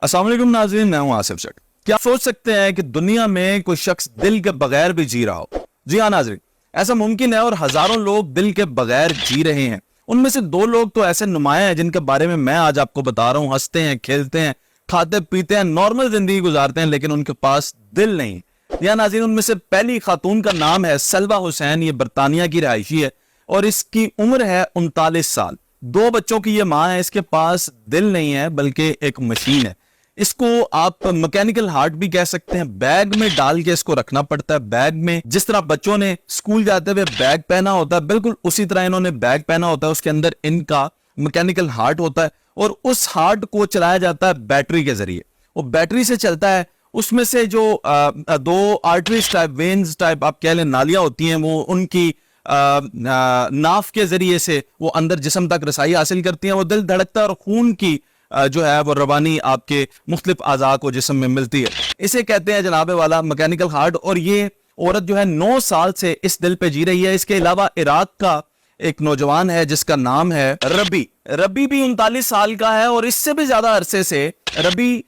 अस्सलाम वालेकुम नाज़रीन, मैं हूं आसिफ शेख। क्या आप सोच सकते हैं कि दुनिया में कोई शख्स दिल के बगैर भी जी रहा हो? जी हाँ नाज़रीन, ऐसा मुमकिन है और हजारों लोग दिल के बगैर जी रहे हैं। उनमें से दो लोग तो ऐसे नुमाया हैं जिनके बारे में मैं आज आपको बता रहा हूं। हंसते हैं, खेलते हैं, खाते पीते हैं, नॉर्मल जिंदगी गुजारते हैं, लेकिन उनके पास दिल नहीं। या नाज़रीन, उनमें से पहली खातून का नाम है सलवा हुसैन। ये बरतानिया की रहायशी है और इसकी उम्र है 39 साल। दो बच्चों की ये माँ है। इसके पास दिल नहीं है बल्कि एक मशीन है। इसको आप मैकेनिकल हार्ट भी कह सकते हैं। बैग में डाल के इसको रखना पड़ता है। बैग में जिस तरह बच्चों ने स्कूल जाते हुए बैग पहना होता है, बिल्कुल उसी तरह इन्होंने बैग पहना होता है। उसके अंदर इनका मैकेनिकल हार्ट होता है और उस हार्ट को चलाया जाता है बैटरी के जरिए। वो बैटरी से चलता है। उसमें से जो दो आर्टरीज टाइप, वेन्स टाइप आप कह लें, नालियां होती हैं, वो उनकी नाफ के जरिए से वो अंदर जिस्म तक रसाई हासिल करती हैं। वो दिल धड़कता है और खून की जो है वो रवानी आपके मुख्तलिफ आज़ा को जिस्म में मिलती है। इसे कहते हैं जनाबे वाला मैकेनिकल हार्ट। और ये औरत जो है 9 साल से इस दिल पे जी रही है। इसके अलावा इराक का एक नौजवान है जिसका नाम है रबी। रबी भी 39 साल का है और इससे भी ज्यादा अरसे से रबी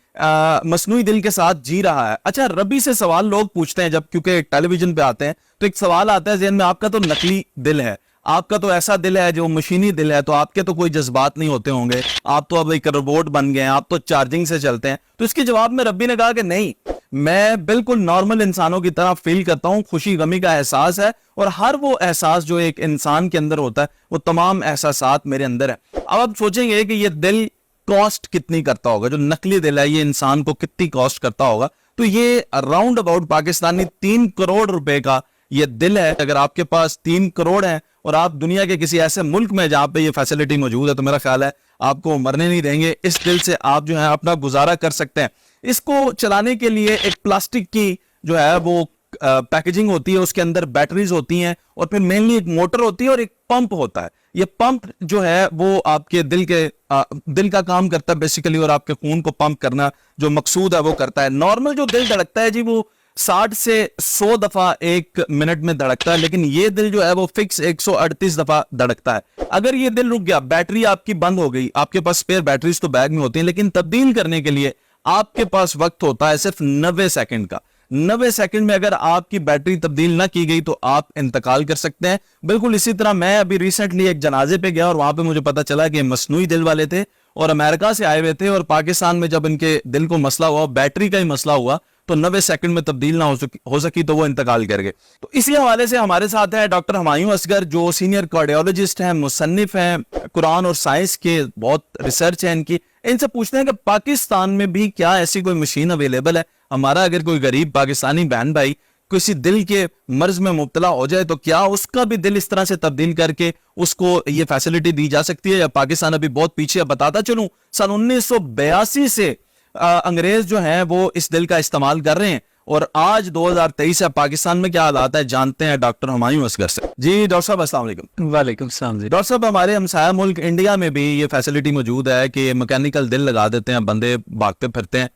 मसनूई दिल के साथ जी रहा है। अच्छा, रबी से सवाल लोग पूछते हैं जब, क्योंकि टेलीविजन पे आते हैं तो एक सवाल आता है ज़हन में, आपका तो नकली दिल है, आपका तो ऐसा दिल है जो मशीनी दिल है, तो आपके तो कोई जज्बात नहीं होते होंगे, आप तो अब एक रोबोट बन गए हैं, आप तो चार्जिंग से चलते हैं। तो इसके जवाब में रब्बी ने कहा कि नहीं, मैं बिल्कुल नॉर्मल इंसानों की तरह फील करता हूं। खुशी गमी का एहसास है और हर वो एहसास जो एक इंसान के अंदर होता है, वो तमाम एहसासात मेरे अंदर है। अब आप सोचेंगे कि ये दिल कॉस्ट कितनी करता होगा, जो नकली दिल है ये इंसान को कितनी कॉस्ट करता होगा। तो ये अराउंड अबाउट पाकिस्तानी 3 करोड़ रुपए का ये दिल है। अगर आपके पास 3 करोड़ है और आप दुनिया के किसी ऐसे मुल्क में जहां पे ये फैसिलिटी मौजूद है, तो मेरा ख्याल है आपको मरने नहीं देंगे। इस दिल से आप जो है अपना गुजारा कर सकते हैं। इसको चलाने के लिए एक प्लास्टिक की जो है वो पैकेजिंग होती है, उसके अंदर बैटरीज होती हैं और फिर मेनली एक मोटर होती है और एक पंप होता है। ये पंप जो है वो आपके दिल का काम करता है बेसिकली, और आपके खून को पंप करना जो मकसूद है वो करता है। नॉर्मल जो दिल धड़कता है जी, वो 60 से 100 दफा एक मिनट में धड़कता है, लेकिन ये दिल जो है वो फिक्स 138 दफा धड़कता है। अगर ये दिल रुक गया, बैटरी आपकी बंद हो गई, आपके पास स्पेयर बैटरीज तो बैग में होती हैं, लेकिन तब्दील करने के लिए आपके पास वक्त होता है सिर्फ 90 सेकंड का। 90 सेकंड में अगर आपकी बैटरी तब्दील ना की गई तो आप इंतकाल कर सकते हैं। बिल्कुल इसी तरह मैं अभी रिसेंटली एक जनाजे पे गया और वहां पे मुझे पता चला कि मसनूई दिल वाले थे और अमेरिका से आए हुए थे, और पाकिस्तान में जब इनके दिल को मसला हुआ, बैटरी का ही मसला हुआ, तो 90 सेकंड में तब्दील ना हो सकी तो वो इंतकाल कर गए। तो इसी हवाले से हमारे साथ है डॉक्टर हुमायूं असगर, जो सीनियर कार्डियोलॉजिस्ट हैं, मुसन्निफ हैं, कुरान और साइंस के बहुत रिसर्च है इनकी। इनसे पूछते हैं कि पाकिस्तान में भी क्या ऐसी कोई मशीन अवेलेबल है, हमारा अगर कोई गरीब पाकिस्तानी बहन भाई किसी दिल के मर्ज में मुब्तला हो जाए तो क्या उसका भी दिल इस तरह से तब्दील करके उसको ये फैसिलिटी दी जा सकती है, या पाकिस्तान अभी बहुत पीछे है। बताता चलूं, सन 1982 से अंग्रेज जो हैं वो इस दिल का इस्तेमाल कर रहे हैं और आज 2023 है। पाकिस्तान में क्या हालात है जानते हैं डॉक्टर हुमायूं असगर से। जी डॉक्टर साहब, अस्सलाम वालेकुम। वालेकुम सलाम जी। डॉक्टर साहब, हमारे हमसाया मुल्क इंडिया में भी ये फैसिलिटी मौजूद है कि मैकेनिकल दिल लगा देते हैं, बंदे भागते फिरते हैं।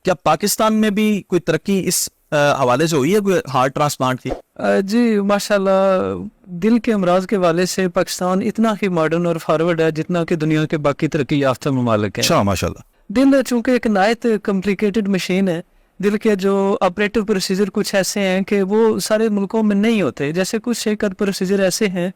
क्या पाकिस्तान में भी कोई तरक्की इस हवाले से हुई है, कोई हार्ट ट्रांसप्लांट की? जी माशाल्लाह, दिल के अमराज के वाले से पाकिस्तान इतना ही मॉडर्न और फॉरवर्ड है जितना कि दुनिया के बाकी तरक्की याफ्ता ममालिक हैं। अच्छा, माशाल्लाह। दिल चूंकि एक नायत कॉम्प्लिकेटेड मशीन है, दिल के जो ऑपरेटिव प्रोसीजर कुछ ऐसे हैं कि वो सारे मुल्कों में नहीं होते। जैसे कुछ एक प्रोसीजर ऐसे हैं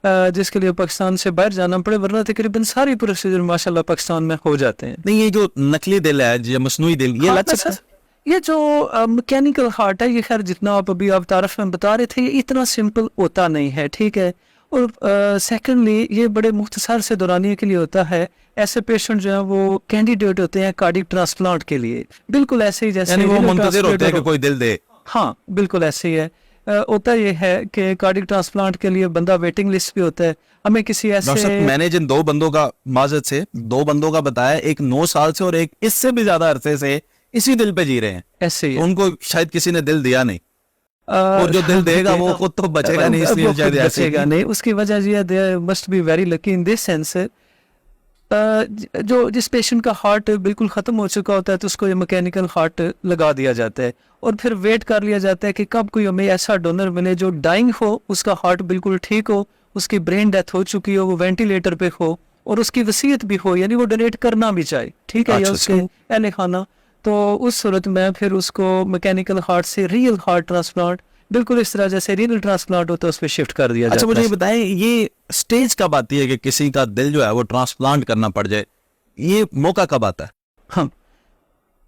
जिसके लिए पाकिस्तान से बाहर जाना पड़े, वरना तकरीबन सारी प्रोसीजर माशाल्लाह पाकिस्तान में हो जाते हैं। नहीं, ये जो नकली दिल है, जो मसनूई दिल, ये लग सकता है? ये जो मैकेनिकल हार्ट है, ये खैर जितना आप तारफ में बता रहे थे, ये इतना सिंपल होता नहीं है, ठीक है। और सेकेंडली ये बड़े मुख्तसर से दौरानिए के लिए होता है। ऐसे पेशेंट जो है वो कैंडिडेट होते हैं कार्डियक ट्रांसप्लांट के लिए, बिल्कुल ऐसे ही जैसे यानी वो मुंतज़िर होते हैं कि कोई दिल दे। हाँ बिल्कुल ऐसे ही है। होता ये है कि कार्डियक ट्रांसप्लांट के लिए बंदा वेटिंग लिस्ट पे होता है। हमें किसी ऐसे, मैंने जिन 2 बंदों का, माजरत से 2 बंदों का बताया, एक 9 साल से और एक इससे भी ज्यादा अरसे से इसी दिल पे जी रहे हैं, ऐसे ही उनको शायद किसी ने दिल दिया नहीं, और जो दिल देगा वो खुद तो बचेगा नहीं, इसलिए शायद बचेगा नहीं। उसकी वजह ये they must be very lucky in this sense, जो जिस पेशेंट का हार्ट बिल्कुल ख़त्म हो चुका होता है तो उसको ये मैकेनिकल हार्ट लगा दिया जाता है और फिर वेट कर लिया जाता है कि कब कोई हमें ऐसा डोनर मिले जो डाइंग हो, उसका हार्ट बिल्कुल ठीक हो, उसकी ब्रेन डेथ हो चुकी हो, वो वेंटिलेटर पे हो, और उसकी वसीयत भी हो, यानी वो डोनेट करना भी चाहे, ठीक है, या अच्छा, उसके अहल खाना, तो उस सूरत में फिर उसको मैकेनिकल हार्ट से रियल हार्ट ट्रांसप्लांट, बिल्कुल इस तरह जैसे रीनल ट्रांसप्लांट होता है उस पर शिफ्ट कर दिया अच्छा, जाता मुझे है। ये बताएं, ये स्टेज कब आती है कि किसी का दिल जो है वो ट्रांसप्लांट करना पड़ जाए? ये मौका कब आता है? हाँ,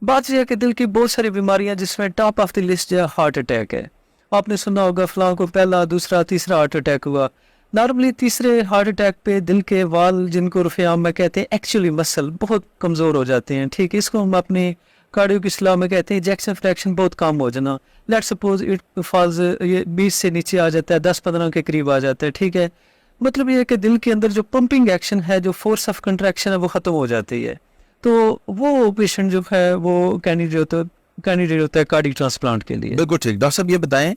बात यह है कि दिल की बहुत सारी बीमारियां जिसमें टॉप ऑफ द लिस्ट जो हार्ट अटैक है। आपने सुना होगा फलां को पहला, दूसरा, तीसरा हार्ट अटैक हुआ। नॉर्मली तीसरे हार्ट अटैक पे दिल के वाल, जिनको रुफियाम में कहते हैं, एक्चुअली मसल बहुत कमज़ोर हो जाते हैं, ठीक है। इसको हम अपनी कार्डियो की इस्लाह में कहते हैं इजेक्शन फ्रैक्शन बहुत कम हो जाना। लेट सपोज इट फॉल्स, ये 20 से नीचे आ जाता है, 10-15 के करीब आ जाता है, ठीक है। मतलब ये है कि दिल के अंदर जो पंपिंग एक्शन है, जो फोर्स ऑफ कंट्रैक्शन है, वो ख़त्म हो जाती है। तो वो पेशेंट जो है वो कैंडिडेट होता है कार्डियक ट्रांसप्लांट के लिए। बिल्कुल ठीक। डॉक्टर साहब ये बताएं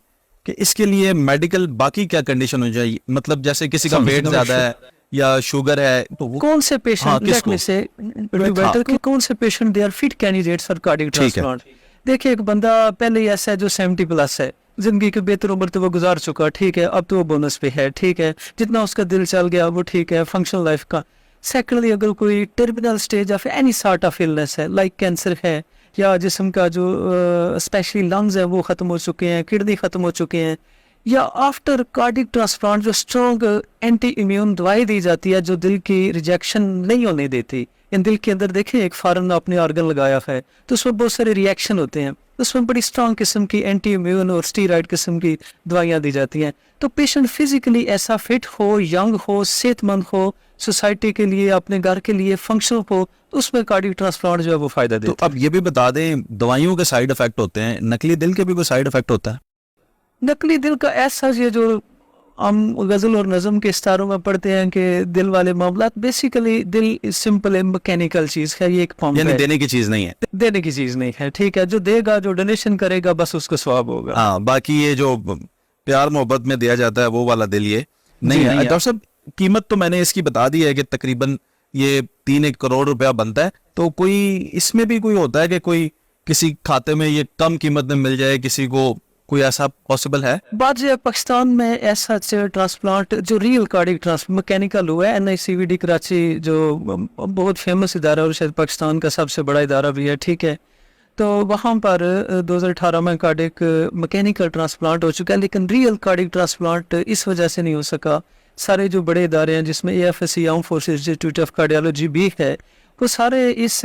कि इसके लिए मेडिकल बाकी क्या कंडीशन हो चाहिए, मतलब जैसे किसी का वेट ज्यादा है या शुगर है तो वो कौन से पेशेंट, हाँ, लेट किसको? मी से बेटर कि कौन से patient they are fit candidates for cardiac ठीक है। ट्रांसप्लांट। देखिए, एक बंदा पहले ही ऐसा है जो 70+ है, जिंदगी की बेहतर उम्र तो वो गुजार चुका, ठीक है, अब तो वो बोनस पे है, ठीक है, जितना उसका दिल चल गया वो ठीक है, फंक्शनल लाइफ का। सेकेंडली, अगर कोई terminal stage of any sort of illness है, लाइक कैंसर है, या जिस्म का जो स्पेशली लंग्स है वो ख़त्म हो चुके हैं, किडनी ख़त्म हो चुके हैं, या आफ्टर कार्डियक ट्रांसप्लांट जो स्ट्रॉन्ग एंटी इम्यून दवाई दी जाती है जो दिल की रिजेक्शन नहीं होने देती। इन दिल के अंदर देखें एक फॉरेन आपने ऑर्गन लगाया है तो उसमें बहुत सारे रिएक्शन होते हैं, उसमें बड़ी स्ट्रॉन्ग किस्म की एंटी इम्यून और स्टीरॉयड किस्म की दवाइयाँ दी जाती हैं। तो पेशेंट फिजिकली ऐसा फिट हो, यंग हो, सेहतमंद हो, सोसाइटी के लिए, अपने घर के लिए फंक्शनल हो, तो उसमें कार्डियक ट्रांसप्लांट जो है वो फायदा तो देता है। अब ये भी बता दें, दवाइयों के साइड इफेक्ट होते हैं, नकली दिल के भी कोई साइड इफेक्ट होता है? नकली दिल का ऐसा, ये जो हम गज़ल और नज़म के इस्तारों में पढ़ते हैं कि दिल वाले मामला, बेसिकली दिल सिंपल है, मैकेनिकल चीज़ है, ये एक फॉर्म यानी है, देने की चीज नहीं है। देने की चीज़ नहीं है, ठीक है। जो देगा, जो डोनेशन करेगा, बस उसको सवाब होगा। हाँ, बाकी ये जो प्यार मोहब्बत में दिया जाता है वो वाला दिल ये नहीं जी, है। नहीं है। डॉक्टर साहब, कीमत तो मैंने इसकी बता दी है कि तकरीबन ये 3-1 करोड़ रुपया बनता है। तो कोई इसमें भी कोई होता है कि कोई किसी खाते में ये कम कीमत में मिल जाए किसी को, कोई ऐसा पॉसिबल है? बात जो है, पाकिस्तान में ऐसा ट्रांसप्लांट जो रियल कार्डियक मैकेनिकल हुआ है, NICVD कराची जो बहुत फेमस इदारा है और शायद पाकिस्तान का सबसे बड़ा इदारा भी है, ठीक है। तो वहाँ पर 2018 में कार्डियक मैकेनिकल ट्रांसप्लांट हो चुका है, लेकिन रियल कार्डियक ट्रांसप्लांट इस वजह से नहीं हो सका। सारे जो बड़े इदारे हैं जिसमें AFSC arm forces institute of cardiology भी है, वो सारे इस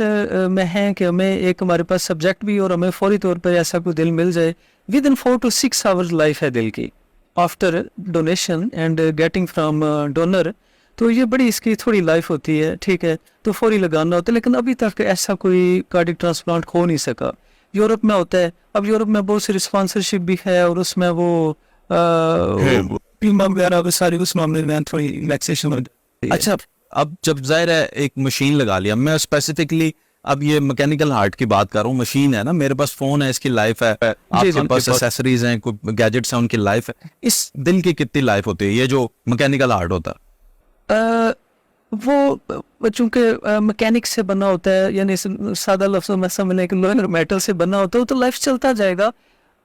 में हैं कि हमें एक हमारे पास सब्जेक्ट भी और हमें फौरी तौर पर ऐसा कोई दिल मिल जाए। With in 4 to 6 hours life है दिल की after donation and getting from donor. तो ये बड़ी इसकी थोड़ी लाइफ होती है, ठीक है, तो फौरी लगाना होता है। लेकिन अभी तक ऐसा कोई कार्डियक ट्रांसप्लांट हो नहीं सका। यूरोप में होता है, अब यूरोप में बहुत सी स्पॉन्सरशिप भी है और उसमें वो बीमा वगैरह सारी उस मामले में थोड़ी रिलैक्सेशन हो जाती है। अच्छा, अब जब जाहिर है एक मशीन लगा लिया, मैं स्पेसिफिकली अब ये मैकेनिकल हार्ट की बात कर रहा हूँ, मशीन है ना, मेरे पास फोन है, इसकी लाइफ है, आपके पास एक्सेसरीज हैं, कोई गैजेट्स हैं, उनकी लाइफ है। इस दिल की कितनी लाइफ होती है ये जो मैकेनिकल हार्ट होता है? वो चूंकि मैकेनिक से बना होता है, यानी सादा लफ्ज़ों में समझने के लोहे और मेटल से बना होता है, तो लाइफ चलता जाएगा।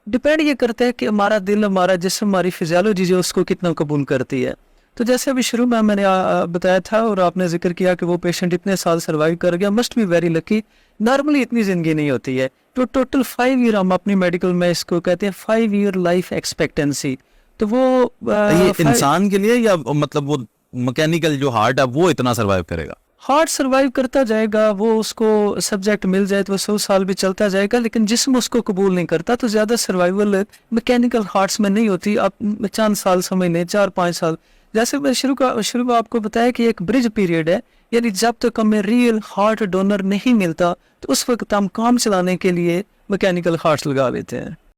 डिपेंड ये करता है कि हमारा दिल, हमारा जिस्म, हमारी फिजियोलॉजी जो उसको कितना कबूल करती है। तो जैसे अभी शुरू में मैंने बताया था और आपने जिक्र किया कि वो पेशेंट इतने साल सर्वाइव कर गया, must be very lucky. Normally इतनी ज़िंदगी नहीं होती है, तो टोटल 5 ईयर हम अपनी मेडिकल में इसको कहते हैं 5 ईयर लाइफ एक्सपेक्टेंसी। तो वो ये इंसान के लिए या मतलब वो मैकेनिकल जो हार्ट है वो इतना सर्वाइव करेगा? हार्ट सर्वाइव करता जाएगा, वो उसको सब्जेक्ट मिल जाए तो वो 100 साल भी चलता जाएगा, लेकिन जिस्म उसको कबूल नहीं करता। तो ज़्यादा सर्वाइवल मैकेनिकल हार्ट्स में नहीं होती। आप चंद साल समझ लें, 4-5 साल। जैसे मैं शुरू में आपको बताया कि एक ब्रिज पीरियड है, यानी जब तक हमें रियल हार्ट डोनर नहीं मिलता तो उस वक्त हम काम चलाने के लिए मैकेनिकल हार्ट्स लगा लेते हैं।